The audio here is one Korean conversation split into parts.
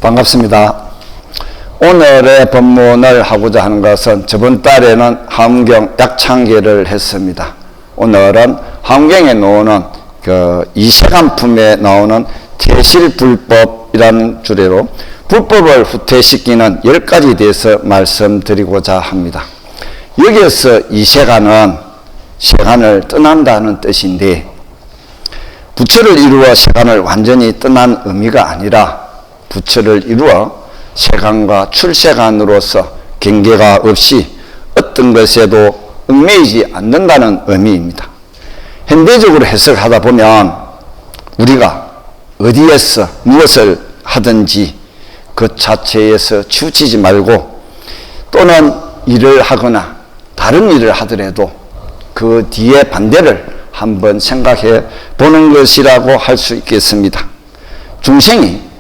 반갑습니다. 오늘의 본문을 하고자 하는 것은 저번 달에는 함경 약창기를 했습니다. 오늘은 함경에 나오는 이세간품에 나오는 태실불법이라는 주제로 불법을 후퇴시키는 10가지에 대해서 말씀드리고자 합니다. 여기에서 이세간은 세간을 떠난다는 뜻인데, 부처를 이루어 세간을 완전히 떠난 의미가 아니라 부처를 이루어 세간과 출세간으로서 경계가 없이 어떤 것에도 얽매이지 않는다는 의미입니다. 현대적으로 해석하다 보면 우리가 어디에서 무엇을 하든지 그 자체에서 치우치지 말고, 또는 일을 하거나 다른 일을 하더라도 그 뒤에 반대를 한번 생각해 보는 것이라고 할 수 있겠습니다. 중생이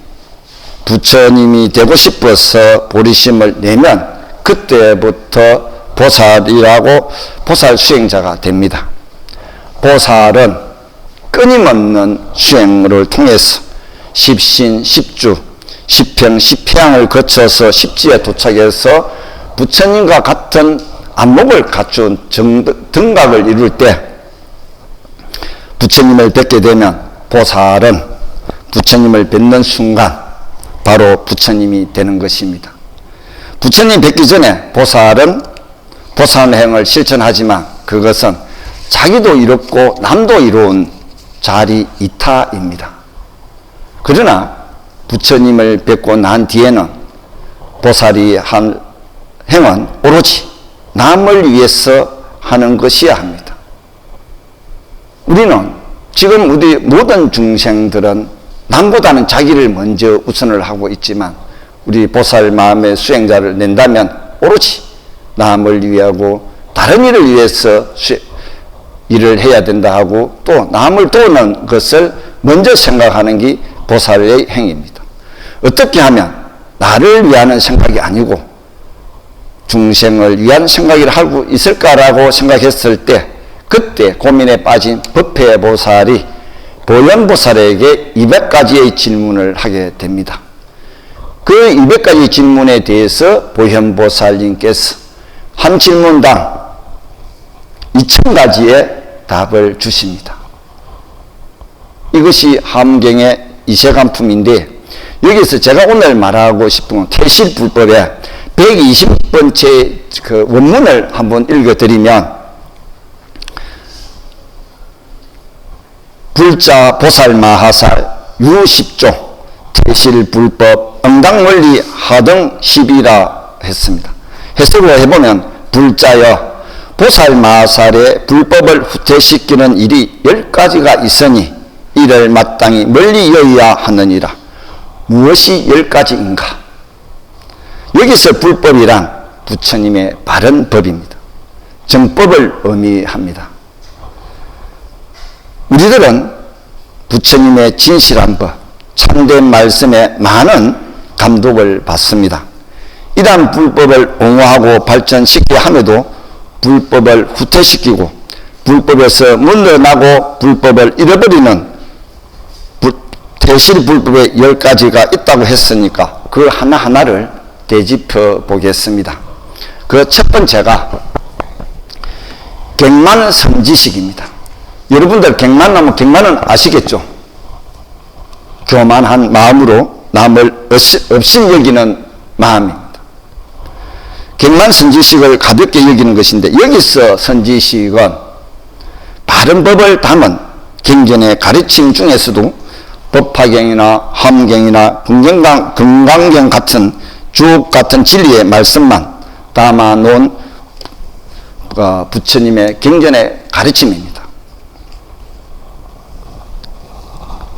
부처님이 되고 싶어서 보리심을 내면 그때부터 보살이라고 보살 수행자가 됩니다. 보살은 끊임없는 수행을 통해서 십신, 십주, 십평, 십향을 거쳐서 십지에 도착해서 부처님과 같은 안목을 갖춘 등각을 이룰 때 부처님을 뵙게 되면 보살은 부처님을 뵙는 순간 바로 부처님이 되는 것입니다. 부처님 뵙기 전에 보살은 보살행을 실천하지만 그것은 자기도 이뤘고 남도 이룬 자리 이타입니다. 그러나 부처님을 뵙고 난 뒤에는 보살이 한 행은 오로지 남을 위해서 하는 것이어야 합니다. 우리는 지금 우리 모든 중생들은 남보다는 자기를 먼저 우선을 하고 있지만, 우리 보살 마음의 수행자를 낸다면 오로지 남을 위하고 다른 일을 위해서 일을 해야 된다 하고, 또 남을 도우는 것을 먼저 생각하는 게 보살의 행위입니다. 어떻게 하면 나를 위하는 생각이 아니고 중생을 위한 생각을 하고 있을까라고 생각했을 때, 그때 고민에 빠진 법회보살이 보현보살에게 200가지의 질문을 하게 됩니다. 그 200가지 질문에 대해서 보현보살님께서 한 질문당 2000가지의 답을 주십니다. 이것이 함경의 이세간품인데, 여기서 제가 오늘 말하고 싶은 건 태실불법의 120번째 그 원문을 한번 읽어드리면, 불자 보살마하살 유십조 태실불법 응당원리 하등 10이라 했습니다. 해석을 해보면, 불자여 보살마하살의 불법을 후퇴시키는 일이 10가지가 있으니 이를 마땅히 멀리 여어야 하느니라. 무엇이 10가지인가? 여기서 불법이란 부처님의 바른 법입니다. 정법을 의미합니다. 우리들은 부처님의 진실한 법, 참된 말씀에 많은 감독을 받습니다. 이러한 불법을 옹호하고 발전시켜야 함에도 불법을 후퇴시키고 불법에서 물러나고 불법을 잃어버리는 태실불법의 10가지가 있다고 했으니까 그 하나하나를 되짚어 보겠습니다. 그 첫 번째가 객만성지식입니다. 여러분들 객만하면 객만은 아시겠죠? 교만한 마음으로 남을 없인 여기는 마음입니다. 객만성지식을 가볍게 여기는 것인데, 여기서 선지식은 바른 법을 담은 경전의 가르침 중에서도 법화경이나 함경이나 금강경 같은 주옥 같은 진리의 말씀만 담아놓은 부처님의 경전의 가르침입니다.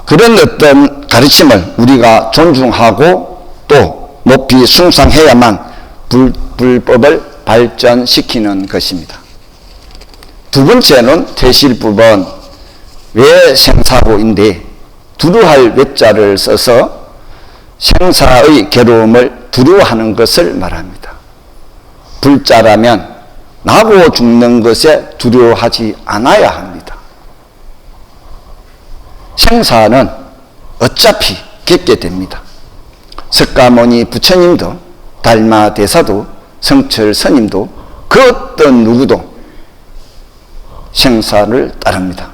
그런 어떤 가르침을 우리가 존중하고 또 높이 숭상해야만 불법을 발전시키는 것입니다. 두 번째는 태실법은 외생사고인데, 두려워할 외자를 써서 생사의 괴로움을 두려워하는 것을 말합니다. 불자라면 나고 죽는 것에 두려워하지 않아야 합니다. 생사는 어차피 겪게 됩니다. 석가모니 부처님도, 달마 대사도, 성철 스님도, 그 어떤 누구도 생사를 따릅니다.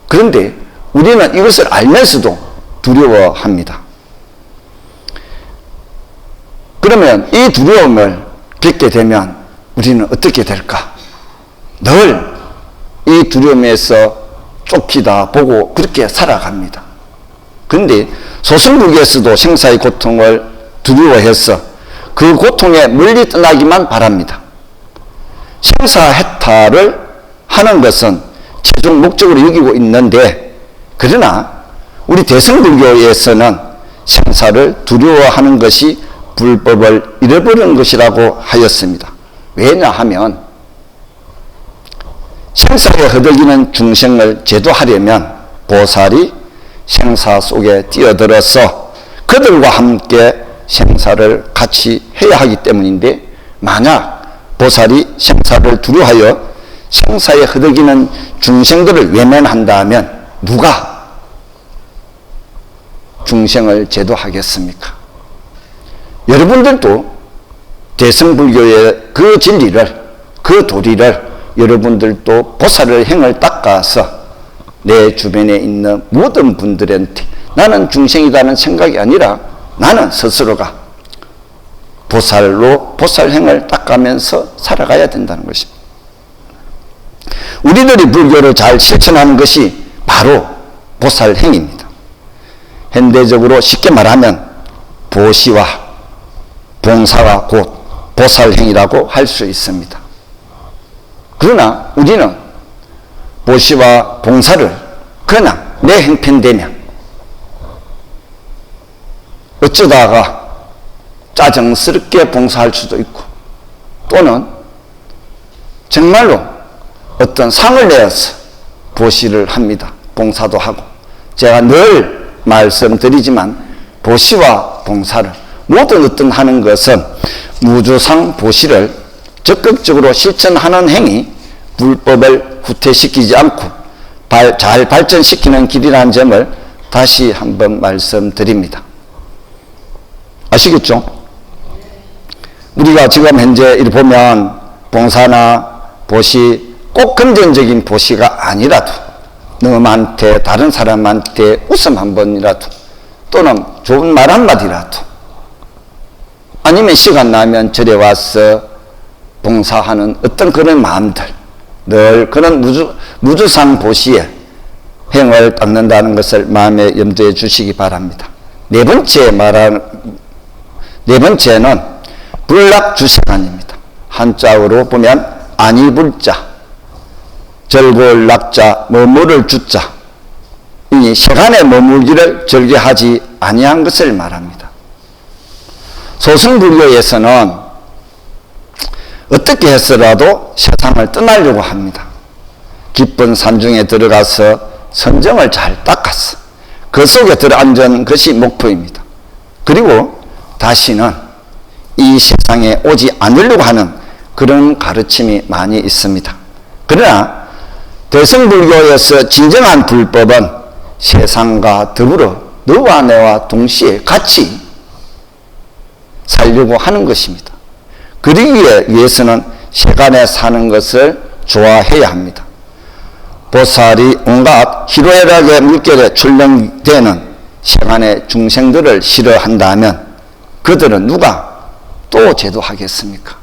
그런데 우리는 이것을 알면서도 두려워합니다. 그러면 이 두려움을 겪게 되면 우리는 어떻게 될까? 늘 이 두려움에서 쫓기다 보고 그렇게 살아갑니다. 그런데 소승불교에서도 생사의 고통을 두려워해서 그 고통에 멀리 떠나기만 바랍니다. 생사해탈을 하는 것은 최종 목적으로 여기고 있는데, 그러나 우리 대승불교에서는 생사를 두려워하는 것이 불법을 잃어버리는 것이라고 하였습니다. 왜냐하면 생사에 허덕이는 중생을 제도하려면 보살이 생사 속에 뛰어들어서 그들과 함께 생사를 같이 해야 하기 때문인데, 만약 보살이 생사를 두려워하여 생사에 허덕이는 중생들을 외면한다면 누가 중생을 제도하겠습니까? 여러분들도 대승불교의 그 진리를, 그 도리를 여러분들도 보살을 행을 닦아서 내 주변에 있는 모든 분들한테 나는 중생이라는 생각이 아니라 나는 스스로가 보살로 보살행을 닦아면서 살아가야 된다는 것입니다. 우리들이 불교를 잘 실천하는 것이 바로 보살행입니다. 현대적으로 쉽게 말하면 보시와 봉사가 곧 보살행이라고 할 수 있습니다. 그러나 우리는 보시와 봉사를 그냥 내 형편되면 어쩌다가 짜증스럽게 봉사할 수도 있고, 또는 정말로 어떤 상을 내어서 보시를 합니다. 봉사도 하고. 제가 늘 말씀드리지만 보시와 봉사를 모든 어떤 하는 것은 무주상 보시를 적극적으로 실천하는 행위, 불법을 후퇴시키지 않고 잘 발전시키는 길이라는 점을 다시 한번 말씀드립니다. 아시겠죠? 우리가 지금 현재 이렇게 보면 봉사나 보시, 꼭 금전적인 보시가 아니라도 너한테, 다른 사람한테 웃음 한 번이라도, 또는 좋은 말 한마디라도, 아니면 시간 나면 절에 와서 봉사하는 어떤 그런 마음들, 늘 그런 무주상 보시에 행을 닦는다는 것을 마음에 염두에 주시기 바랍니다. 네 번째는 불락주시간입니다. 한자어로 보면 안이불자, 절골 낙자, 머무를 주자, 이 세간에 머물기를 절개하지 아니한 것을 말합니다. 소승불교에서는 어떻게 해서라도 세상을 떠나려고 합니다. 깊은 산중에 들어가서 선정을 잘 닦았어. 그 속에 들어앉은 것이 목표입니다. 그리고 다시는 이 세상에 오지 않으려고 하는 그런 가르침이 많이 있습니다. 그러나 대승불교에서 진정한 불법은 세상과 더불어 너와 내와 동시에 같이 살려고 하는 것입니다. 그러기 위해서는 세간에 사는 것을 좋아해야 합니다. 보살이 온갖 희로애락의 물결에 출렁되는 세간의 중생들을 싫어한다면 그들은 누가 또 제도하겠습니까?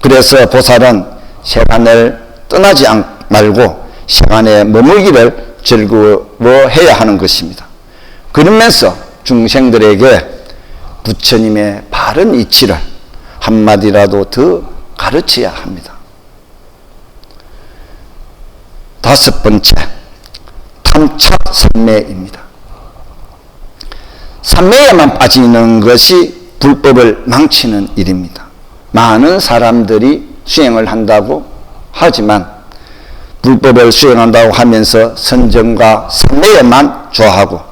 그래서 보살은 세간을 떠나지 말고 세간에 머물기를 즐거워해야 하는 것입니다. 그러면서 중생들에게 부처님의 바른 이치를 한마디라도 더 가르쳐야 합니다. 다섯 번째, 탐착삼매입니다. 삼매에만 빠지는 것이 불법을 망치는 일입니다. 많은 사람들이 수행을 한다고 하지만 불법을 수행한다고 하면서 선정과 삼매에만 좋아하고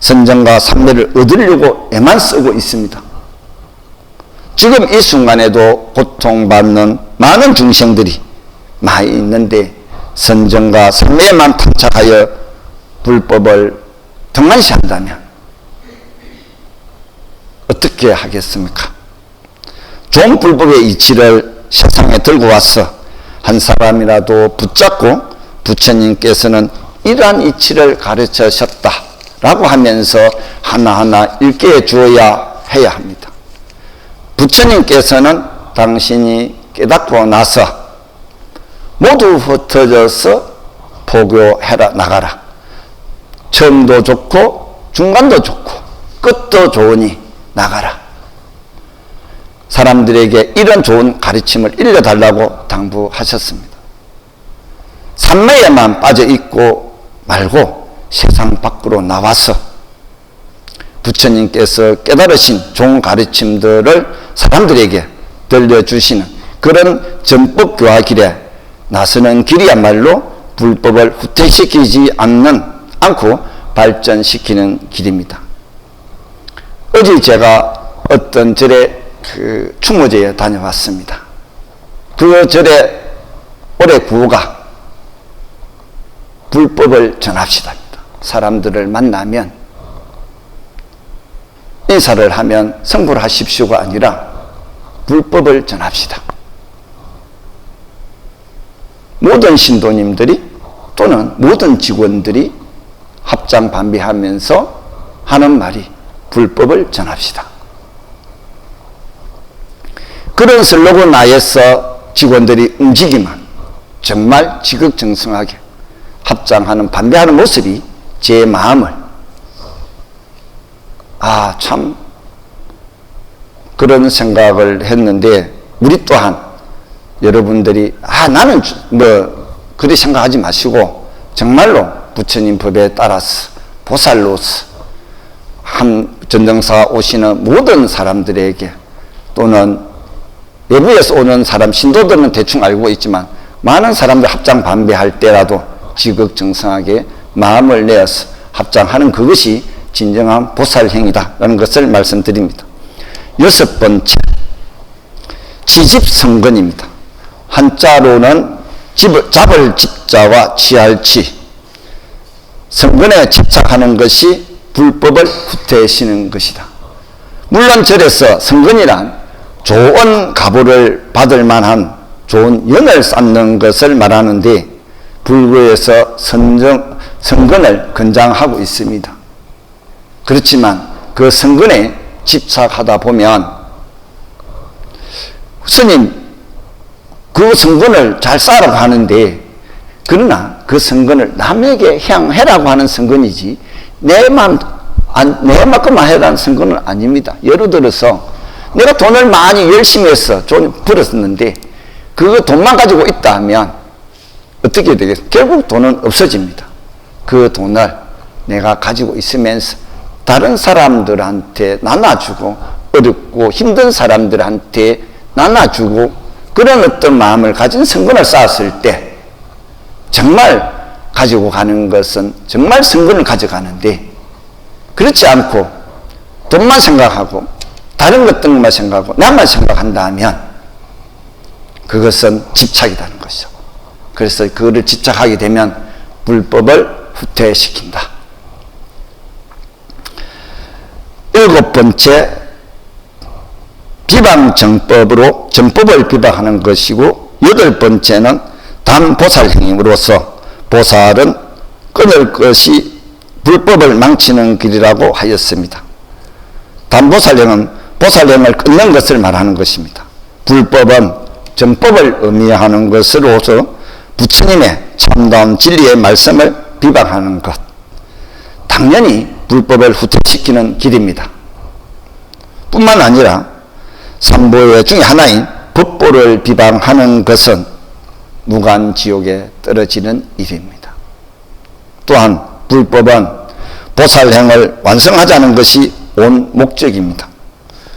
선정과 삼매를 얻으려고 애만 쓰고 있습니다. 지금 이 순간에도 고통받는 많은 중생들이 많이 있는데 선정과 삼매에만 탐착하여 불법을 등한시한다면 어떻게 하겠습니까? 좋은 불법의 이치를 세상에 들고 와서 한 사람이라도 붙잡고 부처님께서는 이러한 이치를 가르쳐셨다라고 하면서 하나하나 일깨워 주어야 해야 합니다. 부처님께서는 당신이 깨닫고 나서 모두 흩어져서 포교해라 나가라. 처음도 좋고 중간도 좋고 끝도 좋으니 나가라. 사람들에게 이런 좋은 가르침을 일러달라고 당부하셨습니다. 산매에만 빠져 있고 말고 세상 밖으로 나와서 부처님께서 깨달으신 좋은 가르침들을 사람들에게 들려주시는 그런 전법교화 길에 나서는 길이야말로 불법을 후퇴시키지 않고 발전시키는 길입니다. 어제 제가 어떤 절에 추모제에 다녀왔습니다. 그 절에 올해 구호가 불법을 전합시다입니다. 사람들을 만나면 인사를 하면 성불 하십시오가 아니라 불법을 전합시다. 모든 신도님들이 또는 모든 직원들이 합장 반비하면서 하는 말이 불법을 전합시다. 그런 슬로건 하에서 직원들이 움직이면 정말 지극정성하게 합장하는 반비하는 모습이 제 마음을 참 그런 생각을 했는데 우리 또한 여러분들이 나는 그리 생각하지 마시고 정말로 부처님 법에 따라서 보살로서 한 전등사 오시는 모든 사람들에게 또는 외부에서 오는 사람 신도들은 대충 알고 있지만 많은 사람들 합장 반배할 때라도 지극정성하게 마음을 내어서 합장하는 그것이 진정한 보살행위다라는 것을 말씀드립니다. 6번째, 지집성근입니다. 한자로는 잡을 집자와 취할 치, 성근에 집착하는 것이 불법을 후퇴시키는 것이다. 물론 절에서 성근이란 좋은 가보를 받을 만한 좋은 연을 쌓는 것을 말하는데 불교에서 성근을 권장하고 있습니다. 그렇지만 그 성근에 집착하다 보면 스님 그 성근을 잘 쌓으라고 하는데 그러나 그 성근을 남에게 향해라고 하는 성근이지 내 만큼만 해라는 성근은 아닙니다. 예를 들어서 내가 돈을 많이 열심히 해서 좀 벌었는데 그 돈만 가지고 있다 하면 어떻게 되겠어요? 결국 돈은 없어집니다. 그 돈을 내가 가지고 있으면서 다른 사람들한테 나눠주고 어렵고 힘든 사람들한테 나눠주고 그런 어떤 마음을 가진 성근을 쌓았을 때 정말 가지고 가는 것은 정말 성근을 가져가는데 그렇지 않고 돈만 생각하고 다른 것들만 생각하고 나만 생각한다면 그것은 집착이라는 것이죠. 그래서 그거를 집착하게 되면 불법을 후퇴시킨다. 7번째, 비방정법으로 정법을 비방하는 것이고 8번째는 단보살행위로서 보살은 끊을 것이 불법을 망치는 길이라고 하였습니다. 단보살행은 보살행을 끊는 것을 말하는 것입니다. 불법은 정법을 의미하는 것으로서 부처님의 참다운 진리의 말씀을 비방하는 것, 당연히 불법을 후퇴시키는 길입니다. 뿐만 아니라 삼보의 중에 하나인 법보를 비방하는 것은 무간지옥에 떨어지는 일입니다. 또한 불법은 보살행을 완성하자는 것이 온 목적입니다.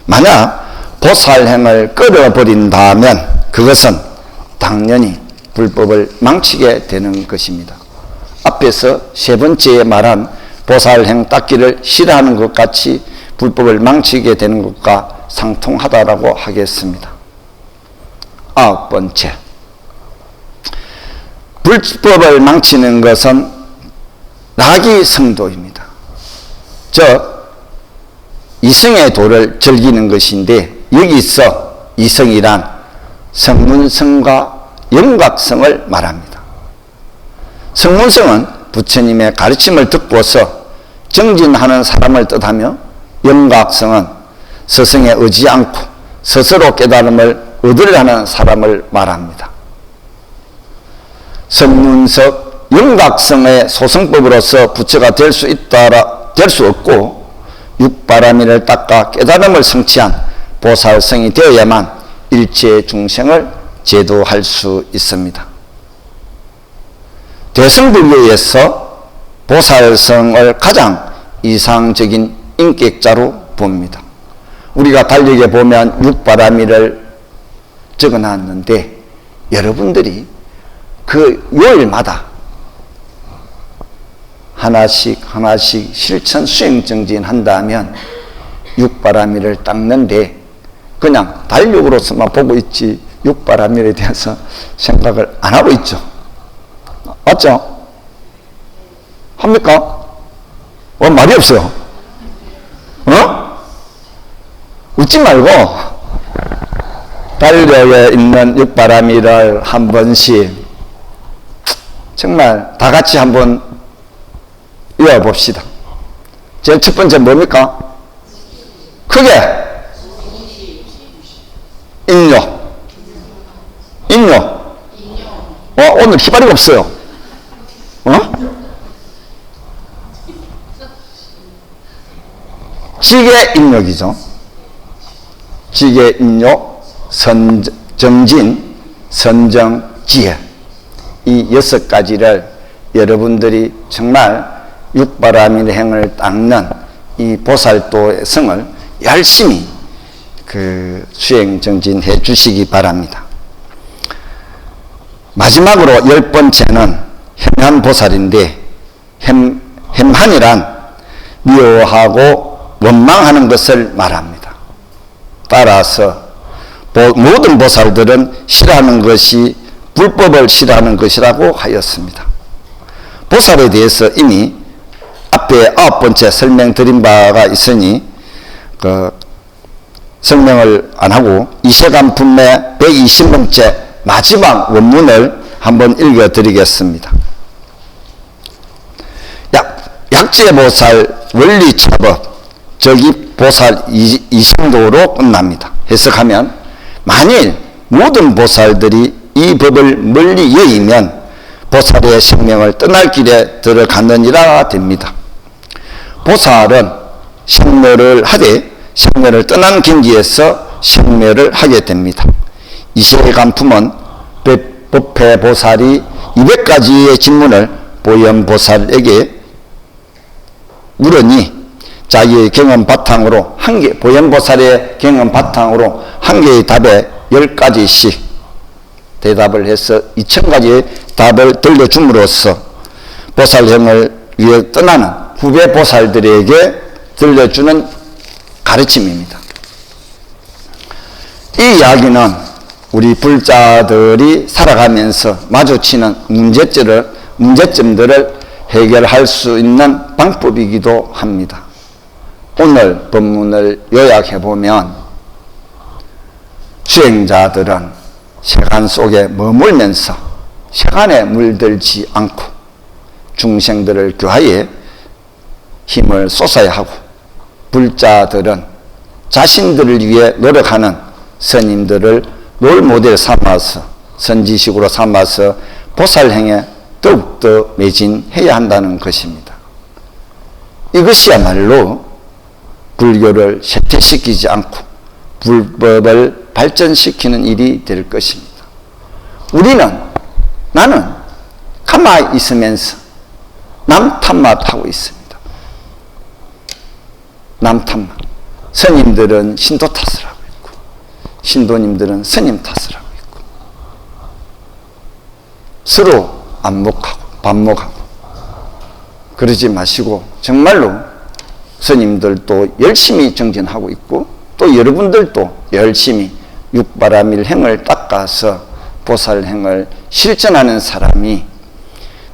만약 보살행을 끊어버린다면 그것은 당연히 불법을 망치게 되는 것입니다. 앞에서 3번째에 말한 보살행 닦기를 싫어하는 것 같이 불법을 망치게 되는 것과 상통하다라고 하겠습니다. 9번째, 불법을 망치는 것은 낙이 성도입니다. 즉 이성의 도를 즐기는 것인데, 여기서 이성이란 성문성과 영각성을 말합니다. 성문성은 부처님의 가르침을 듣고서 정진하는 사람을 뜻하며, 영각성은 스승에 의지 않고 스스로 깨달음을 얻으려는 사람을 말합니다. 성문석, 영각성의 소승법으로서 부처가 될 수 없고, 육바라밀을 닦아 깨달음을 성취한 보살성이 되어야만 일체 중생을 제도할 수 있습니다. 대승불교에서 보살성을 가장 이상적인 인격자로 봅니다. 우리가 달력에 보면 육바라밀을 적어놨는데, 여러분들이 그 요일마다 하나씩 실천 수행 정진한다면 육바라밀을 닦는데, 그냥 달력으로서만 보고 있지 육바라밀에 대해서 생각을 안 하고 있죠. 맞죠? 합니까? 말이 없어요. 웃지 말고 달력에 있는 육바라밀을 한 번씩 정말 다 같이 한번 외워봅시다. 제일 첫 번째 뭡니까? 크게 인요. 오늘 희발이가 없어요. 지계인력이죠. 지계인요, 정진, 선정, 지혜. 이 6가지를 여러분들이 정말 육바라밀 행을 닦는 이 보살도의 성을 열심히 수행 정진해 주시기 바랍니다. 마지막으로 10번째는 햄한보살인데, 햄한이란 미워하고 원망하는 것을 말합니다. 따라서 모든 보살들은 싫어하는 것이 불법을 싫어하는 것이라고 하였습니다. 보살에 대해서 이미 앞에 9번째 설명드린 바가 있으니 설명을 안 하고 이세간품의 120번째 마지막 원문을 한번 읽어드리겠습니다. 약제보살 원리차법 적입보살 이심도로 끝납니다. 해석하면, 만일 모든 보살들이 이 법을 멀리 여의면 보살의 생명을 떠날 길에 들어가느니라 됩니다. 보살은 생멸을 하되 생멸을 떠난 경지에서 생멸을 하게 됩니다. 이세간품은 법회보살이 200가지의 질문을 보현보살에게 물으니, 자기의 경험 바탕으로 보현보살의 경험 바탕으로 한 개의 답에 10가지씩 대답을 해서 2000가지의 답을 들려줌으로써 보살행을 위해 떠나는 후배 보살들에게 들려주는 가르침입니다. 이 이야기는 우리 불자들이 살아가면서 마주치는 문제점들을 해결할 수 있는 방법이기도 합니다. 오늘 본문을 요약해보면, 수행자들은 세간 속에 머물면서 세간에 물들지 않고 중생들을 교화에 힘을 쏟아야 하고, 불자들은 자신들을 위해 노력하는 스님들을 롤모델 삼아서, 선지식으로 삼아서 보살행에 더욱더 매진해야 한다는 것입니다. 이것이야말로 불교를 쇠퇴시키지 않고 불법을 발전시키는 일이 될 것입니다. 나는 가만히 있으면서 남 탓만 하고 있습니다. 남 탓만. 스님들은 신도 탓을 하고 있고, 신도님들은 스님 탓을 하고 있고, 서로 안목하고 반목하고 그러지 마시고, 정말로 스님들도 열심히 정진하고 있고, 또 여러분들도 열심히 육바라밀 행을 닦아서 보살행을 실천하는 사람이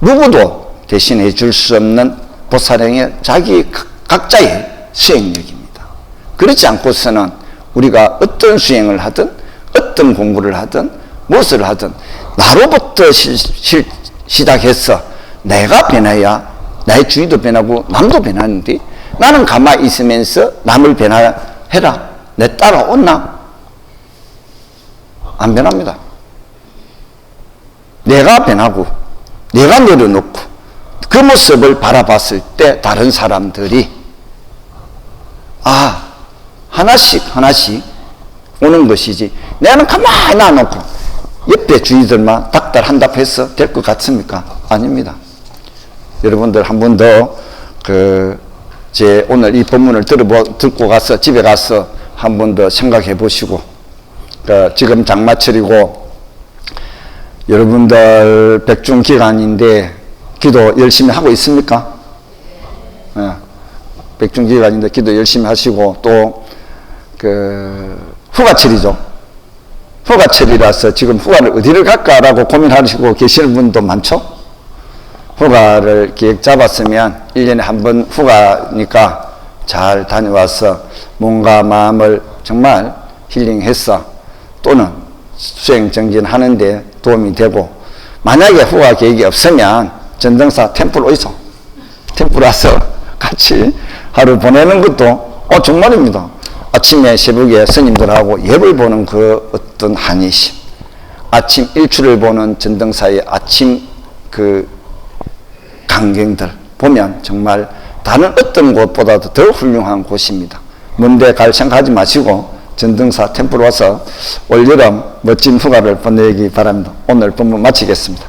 누구도 대신해 줄 수 없는 보살행의 자기 각자의 수행력입니다. 그렇지 않고서는 우리가 어떤 수행을 하든 어떤 공부를 하든 무엇을 하든 나로부터 시작해서 내가 변해야 나의 주위도 변하고 남도 변하는데 나는 가만히 있으면서 남을 변화해라 내 따라오나? 안 변합니다. 내가 변하고 내가 내려놓고 그 모습을 바라봤을 때 다른 사람들이 하나씩 오는 것이지 내는 가만히 놔놓고 옆에 주위들만 닥달한답 해서 될 것 같습니까? 아닙니다. 여러분들 한 번 더 제 오늘 이 본문을 듣고 가서 집에 가서 한 번 더 생각해 보시고 지금 장마철이고 여러분들 백중 기간인데 기도 열심히 하고 있습니까? 백중 기간인데 기도 열심히 하시고 또 휴가철이죠. 휴가철이라서 지금 휴가를 어디를 갈까라고 고민하시고 계시는 분도 많죠? 휴가를 계획 잡았으면 1년에 한 번 휴가니까 잘 다녀와서 몸과 마음을 정말 힐링해서 또는 수행 정진하는 데 도움이 되고 만약에 휴가 계획이 없으면 전등사 템플 오이소. 템플 와서 같이 하루 보내는 것도 정말입니다. 아침에 새벽에 스님들하고 예불 보는 그 어떤 한의심, 아침 일출을 보는 전등사의 아침 강경들 보면 정말 다른 어떤 곳보다도 더 훌륭한 곳입니다. 먼데 갈 생각하지 마시고 전등사 템플 와서 올여름 멋진 휴가를 보내기 바랍니다. 오늘 본문 마치겠습니다.